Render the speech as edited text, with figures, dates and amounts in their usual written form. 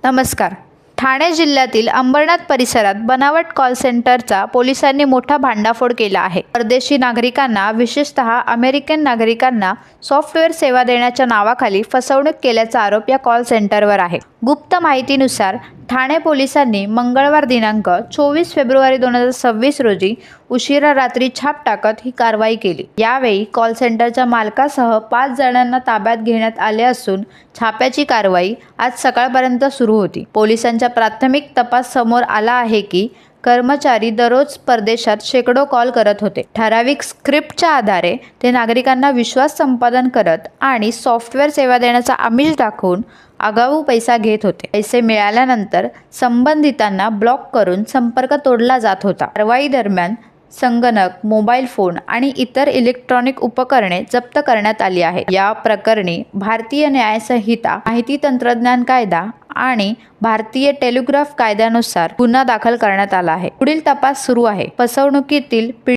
नमस्कार. ठाणे जिल्ह्यातील अंबरनाथ परिसरात बनावट कॉल सेंटरचा पोलिसांनी मोठा भांडाफोड केला आहे. परदेशी नागरिकांना, विशेषतः अमेरिकन नागरिकांना सॉफ्टवेअर सेवा देण्याच्या नावाखाली फसवणूक केल्याचा आरोप या कॉल सेंटरवर आहे. गुप्त माहितीनुसार ठाणे पोलिसांनी मंगळवार दिनांक 24 फेब्रुवारी 2026 रोजी उशिरा रात्री छाप टाकत ही कारवाई केली. यावेळी कॉल सेंटरच्या मालकासह 5 जणांना ताब्यात घेण्यात आले असून छाप्याची कारवाई आज सकाळपर्यंत सुरू होती. पोलिसांच्या प्राथमिक तपास समोर आला आहे की कर्मचारी दररोज परदेशात शेकडो कॉल करत होते. ठराविक स्क्रिप्टच्या आधारे ते नागरिकांना विश्वास संपादन करत आणि सॉफ्टवेअर सेवा देण्याचा आमिष दाखवून आगाऊ पैसा घेत होते. पैसे मिळाल्यानंतर संबंधितांना ब्लॉक करून संपर्क तोडला जात होता. कारवाई दरम्यान संगणक, मोबाईल फोन आणि इतर इलेक्ट्रॉनिक उपकरणे जप्त करण्यात आली आहेत. या प्रकरणी भारतीय न्याय संहिता, माहिती तंत्रज्ञान कायदा आणि भारतीय टेलिग्राफ कायद्यानुसार गुन्हा दाखल करण्यात आला आहे. पुढील तपास सुरू आहे. फसवणुकीतील